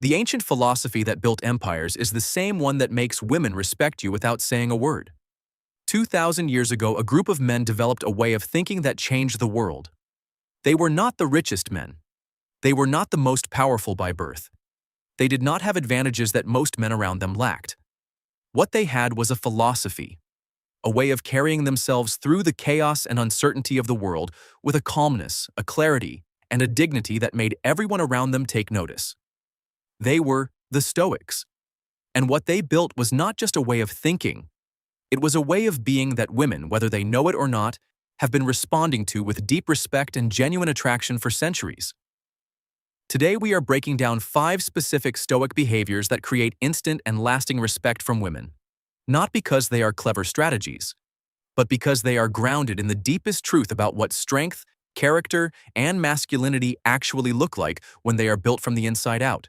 The ancient philosophy that built empires is the same one that makes women respect you without saying a word. 2,000 years ago, a group of men developed a way of thinking that changed the world. They were not the richest men. They were not the most powerful by birth. They did not have advantages that most men around them lacked. What they had was a philosophy, a way of carrying themselves through the chaos and uncertainty of the world with a calmness, a clarity, and a dignity that made everyone around them take notice. They were the Stoics. And what they built was not just a way of thinking. It was a way of being that women, whether they know it or not, have been responding to with deep respect and genuine attraction for centuries. Today we are breaking down 5 specific Stoic behaviors that create instant and lasting respect from women. Not because they are clever strategies, but because they are grounded in the deepest truth about what strength, character, and masculinity actually look like when they are built from the inside out.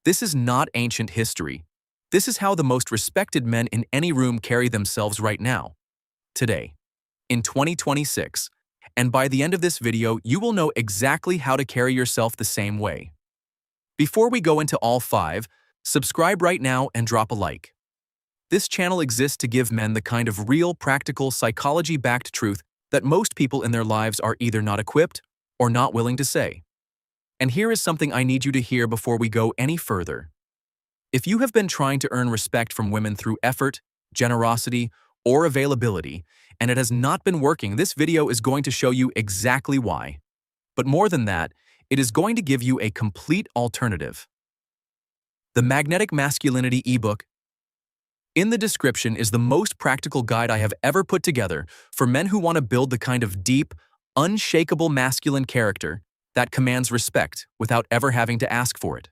This is not ancient history. This is how the most respected men in any room carry themselves right now, today, in 2026, and by the end of this video, you will know exactly how to carry yourself the same way. Before we go into all 5, subscribe right now and drop a like. This channel exists to give men the kind of real, practical, psychology-backed truth that most people in their lives are either not equipped or not willing to say. And here is something I need you to hear before we go any further. If you have been trying to earn respect from women through effort, generosity, or availability, and it has not been working, this video is going to show you exactly why. But more than that, it is going to give you a complete alternative. The Magnetic Masculinity ebook. In the description is the most practical guide I have ever put together for men who want to build the kind of deep, unshakable masculine character that commands respect without ever having to ask for it.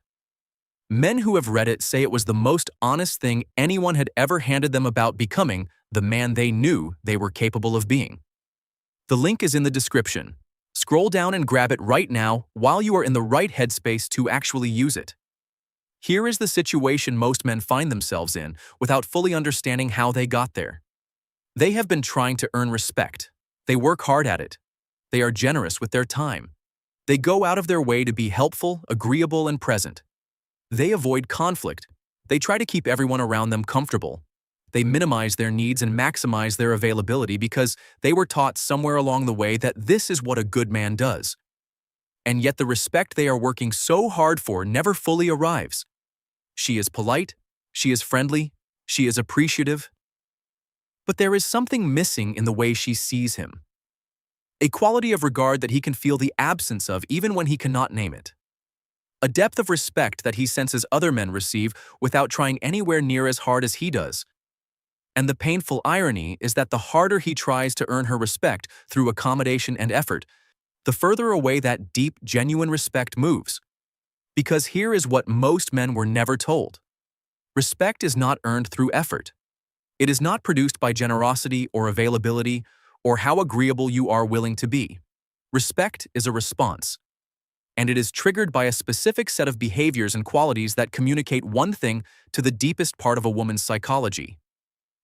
Men who have read it say it was the most honest thing anyone had ever handed them about becoming the man they knew they were capable of being. The link is in the description. Scroll down and grab it right now while you are in the right headspace to actually use it. Here is the situation most men find themselves in without fully understanding how they got there. They have been trying to earn respect. They work hard at it. They are generous with their time. They go out of their way to be helpful, agreeable, and present. They avoid conflict. They try to keep everyone around them comfortable. They minimize their needs and maximize their availability because they were taught somewhere along the way that this is what a good man does. And yet the respect they are working so hard for never fully arrives. She is polite, she is friendly, she is appreciative. But there is something missing in the way she sees him. A quality of regard that he can feel the absence of even when he cannot name it. A depth of respect that he senses other men receive without trying anywhere near as hard as he does. And the painful irony is that the harder he tries to earn her respect through accommodation and effort, the further away that deep, genuine respect moves. Because here is what most men were never told. Respect is not earned through effort. It is not produced by generosity or availability or how agreeable you are willing to be. Respect is a response. And it is triggered by a specific set of behaviors and qualities that communicate one thing to the deepest part of a woman's psychology.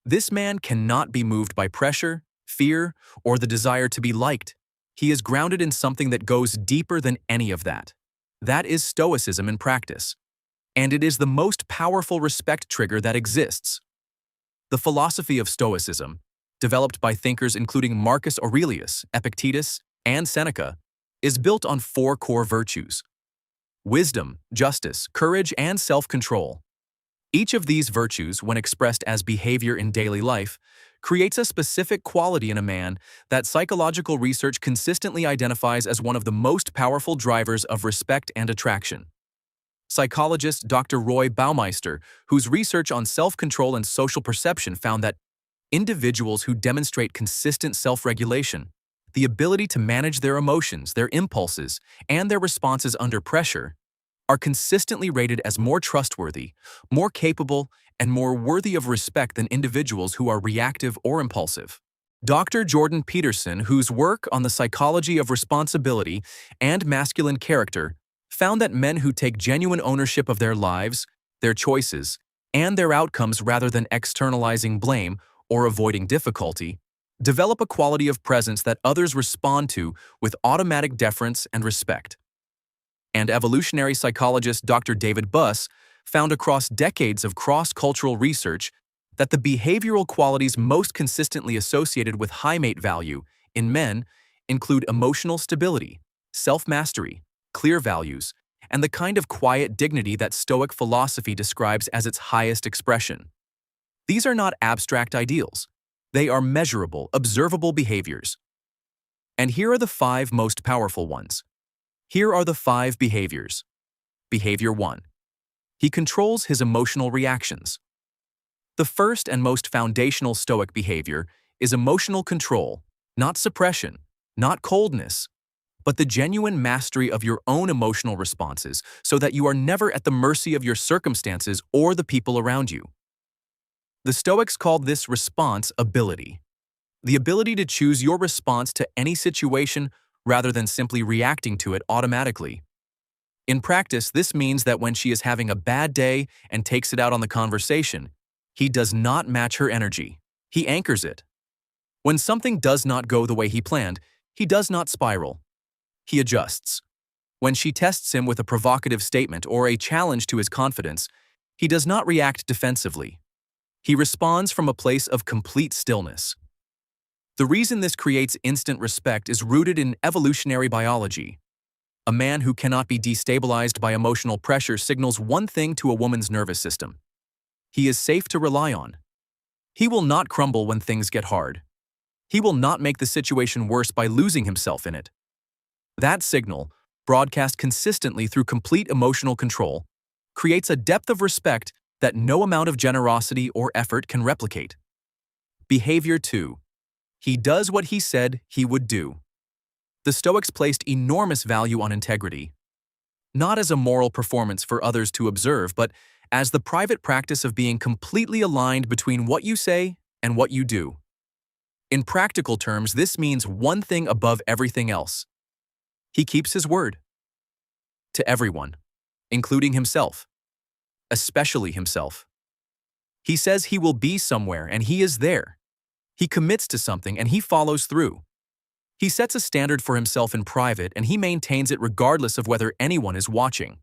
This man cannot be moved by pressure, fear, or the desire to be liked. He is grounded in something that goes deeper than any of that. That is Stoicism in practice. And it is the most powerful respect trigger that exists. The philosophy of Stoicism, developed by thinkers including Marcus Aurelius, Epictetus, and Seneca, is built on 4 core virtues: wisdom, justice, courage, and self-control. Each of these virtues, when expressed as behavior in daily life, creates a specific quality in a man that psychological research consistently identifies as one of the most powerful drivers of respect and attraction. Psychologist Dr. Roy Baumeister, whose research on self-control and social perception found that individuals who demonstrate consistent self-regulation, the ability to manage their emotions, their impulses, and their responses under pressure, are consistently rated as more trustworthy, more capable, and more worthy of respect than individuals who are reactive or impulsive. Dr. Jordan Peterson, whose work on the psychology of responsibility and masculine character found that men who take genuine ownership of their lives, their choices, and their outcomes rather than externalizing blame or avoiding difficulty, develop a quality of presence that others respond to with automatic deference and respect. And evolutionary psychologist Dr. David Buss found across decades of cross-cultural research that the behavioral qualities most consistently associated with high mate value in men include emotional stability, self-mastery, clear values, and the kind of quiet dignity that Stoic philosophy describes as its highest expression. These are not abstract ideals. They are measurable, observable behaviors. And here are the 5 most powerful ones. Here are the 5 behaviors. Behavior 1. He controls his emotional reactions. The first and most foundational Stoic behavior is emotional control, not suppression, not coldness, but the genuine mastery of your own emotional responses so that you are never at the mercy of your circumstances or the people around you. The Stoics called this response ability, the ability to choose your response to any situation rather than simply reacting to it automatically. In practice, this means that when she is having a bad day and takes it out on the conversation, he does not match her energy. He anchors it. When something does not go the way he planned, he does not spiral. He adjusts. When she tests him with a provocative statement or a challenge to his confidence, he does not react defensively. He responds from a place of complete stillness. The reason this creates instant respect is rooted in evolutionary biology. A man who cannot be destabilized by emotional pressure signals one thing to a woman's nervous system. He is safe to rely on. He will not crumble when things get hard. He will not make the situation worse by losing himself in it. That signal, broadcast consistently through complete emotional control, creates a depth of respect that no amount of generosity or effort can replicate. Behavior 2. He does what he said he would do. The Stoics placed enormous value on integrity, not as a moral performance for others to observe, but as the private practice of being completely aligned between what you say and what you do. In practical terms, this means one thing above everything else. He keeps his word. To everyone, including himself, especially himself. He says he will be somewhere and he is there. He commits to something and he follows through. He sets a standard for himself in private and he maintains it regardless of whether anyone is watching.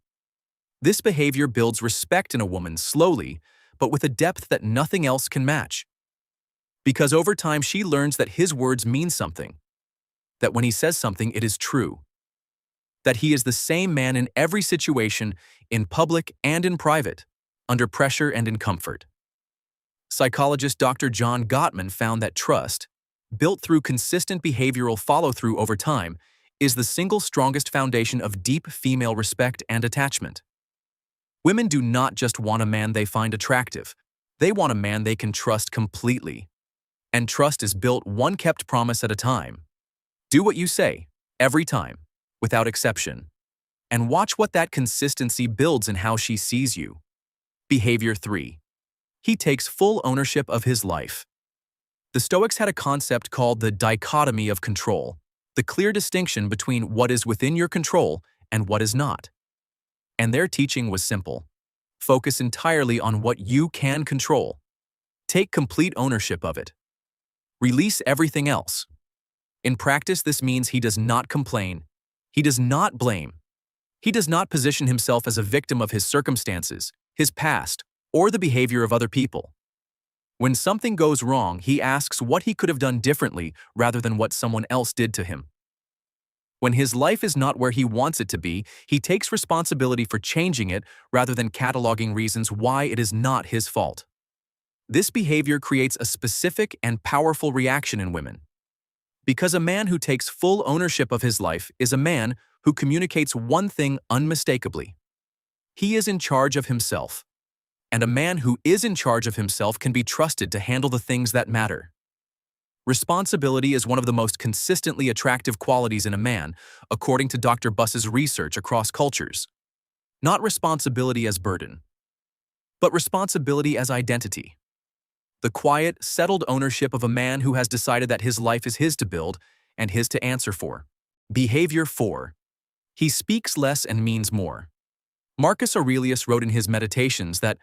This behavior builds respect in a woman slowly, but with a depth that nothing else can match. Because over time she learns that his words mean something, that when he says something it is true, that he is the same man in every situation, in public and in private, under pressure and in comfort. Psychologist Dr. John Gottman found that trust, built through consistent behavioral follow-through over time, is the single strongest foundation of deep female respect and attachment. Women do not just want a man they find attractive. They want a man they can trust completely. And trust is built one kept promise at a time. Do what you say, every time, without exception. And watch what that consistency builds in how she sees you. Behavior 3. He takes full ownership of his life. The Stoics had a concept called the dichotomy of control, the clear distinction between what is within your control and what is not. And their teaching was simple. Focus entirely on what you can control. Take complete ownership of it. Release everything else. In practice, this means he does not complain. He does not blame. He does not position himself as a victim of his circumstances, his past, or the behavior of other people. When something goes wrong, he asks what he could have done differently rather than what someone else did to him. When his life is not where he wants it to be, he takes responsibility for changing it rather than cataloging reasons why it is not his fault. This behavior creates a specific and powerful reaction in women. Because a man who takes full ownership of his life is a man who communicates one thing unmistakably. He is in charge of himself. And a man who is in charge of himself can be trusted to handle the things that matter. Responsibility is one of the most consistently attractive qualities in a man, according to Dr. Buss's research across cultures. Not responsibility as burden, but responsibility as identity. The quiet, settled ownership of a man who has decided that his life is his to build and his to answer for. Behavior 4. He speaks less and means more. Marcus Aurelius wrote in his Meditations that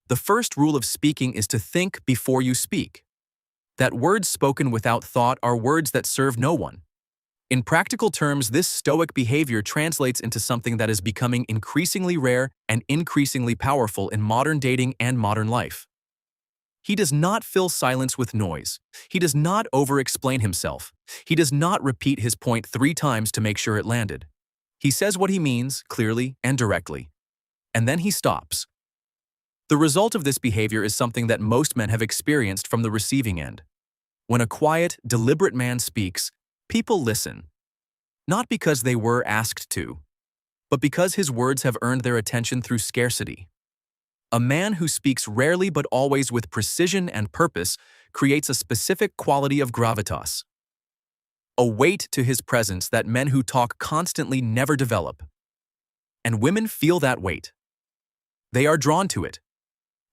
the first rule of speaking is to think before you speak. That words spoken without thought are words that serve no one. In practical terms, this Stoic behavior translates into something that is becoming increasingly rare and increasingly powerful in modern dating and modern life. He does not fill silence with noise. He does not over-explain himself. He does not repeat his point 3 times to make sure it landed. He says what he means, clearly and directly. And then he stops. The result of this behavior is something that most men have experienced from the receiving end. When a quiet, deliberate man speaks, people listen. Not because they were asked to, but because his words have earned their attention through scarcity. A man who speaks rarely but always with precision and purpose creates a specific quality of gravitas. A weight to his presence that men who talk constantly never develop. And women feel that weight. They are drawn to it.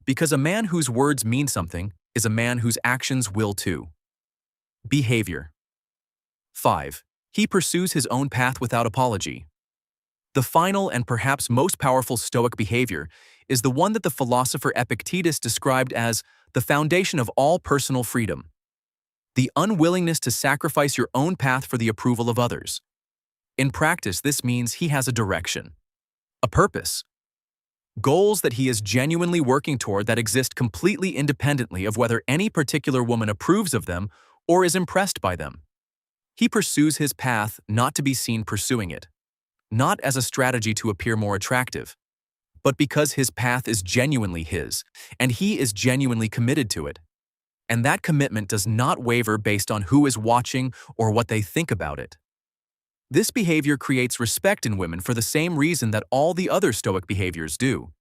Because a man whose words mean something is a man whose actions will too. Behavior. 5. He pursues his own path without apology. The final and perhaps most powerful Stoic behavior is the one that the philosopher Epictetus described as the foundation of all personal freedom. The unwillingness to sacrifice your own path for the approval of others. In practice, this means he has a direction, a purpose, goals that he is genuinely working toward that exist completely independently of whether any particular woman approves of them or is impressed by them. He pursues his path not to be seen pursuing it, not as a strategy to appear more attractive, but because his path is genuinely his, and he is genuinely committed to it. And that commitment does not waver based on who is watching or what they think about it. This behavior creates respect in women for the same reason that all the other Stoic behaviors do.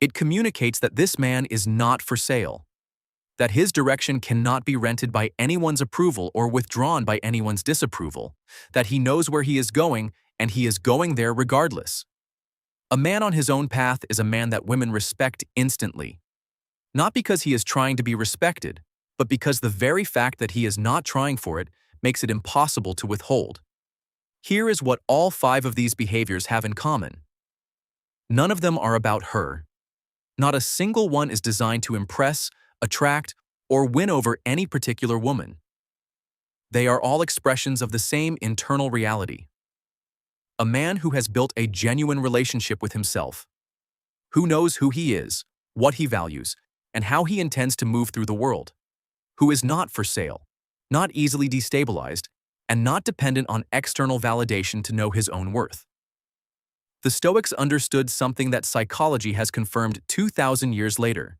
It communicates that this man is not for sale, that his direction cannot be rented by anyone's approval or withdrawn by anyone's disapproval, that he knows where he is going and he is going there regardless. A man on his own path is a man that women respect instantly. Not because he is trying to be respected, but because the very fact that he is not trying for it makes it impossible to withhold. Here is what all 5 of these behaviors have in common. None of them are about her. Not a single one is designed to impress, attract, or win over any particular woman. They are all expressions of the same internal reality. A man who has built a genuine relationship with himself, who knows who he is, what he values, and how he intends to move through the world, who is not for sale, not easily destabilized, and not dependent on external validation to know his own worth. The Stoics understood something that psychology has confirmed 2,000 years later.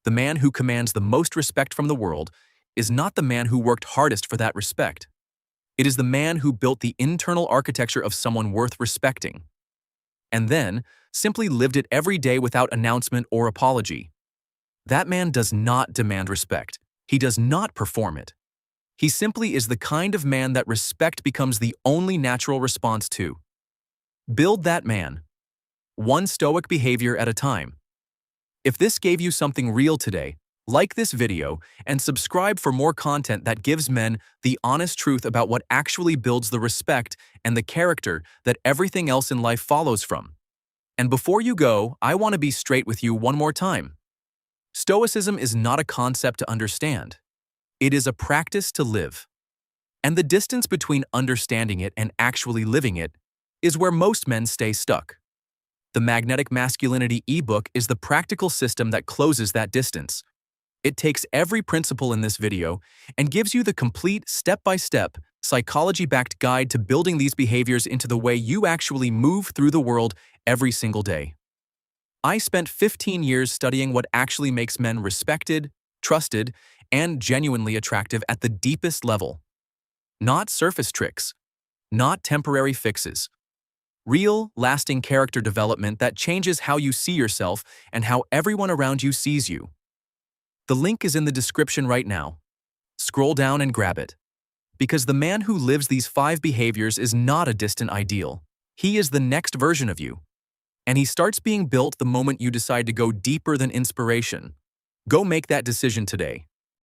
The man who commands the most respect from the world is not the man who worked hardest for that respect. It is the man who built the internal architecture of someone worth respecting, and then simply lived it every day without announcement or apology. That man does not demand respect. He does not perform it. He simply is the kind of man that respect becomes the only natural response to. Build that man, one Stoic behavior at a time. If this gave you something real today, like this video and subscribe for more content that gives men the honest truth about what actually builds the respect and the character that everything else in life follows from. And before you go, I want to be straight with you one more time. Stoicism is not a concept to understand. It is a practice to live. And the distance between understanding it and actually living it is where most men stay stuck. The Magnetic Masculinity ebook is the practical system that closes that distance. It takes every principle in this video and gives you the complete step-by-step, psychology-backed guide to building these behaviors into the way you actually move through the world every single day. I spent 15 years studying what actually makes men respected, trusted, and genuinely attractive at the deepest level. Not surface tricks, not temporary fixes. Real, lasting character development that changes how you see yourself and how everyone around you sees you. The link is in the description right now. Scroll down and grab it. Because the man who lives these 5 behaviors is not a distant ideal. He is the next version of you. And he starts being built the moment you decide to go deeper than inspiration. Go make that decision today.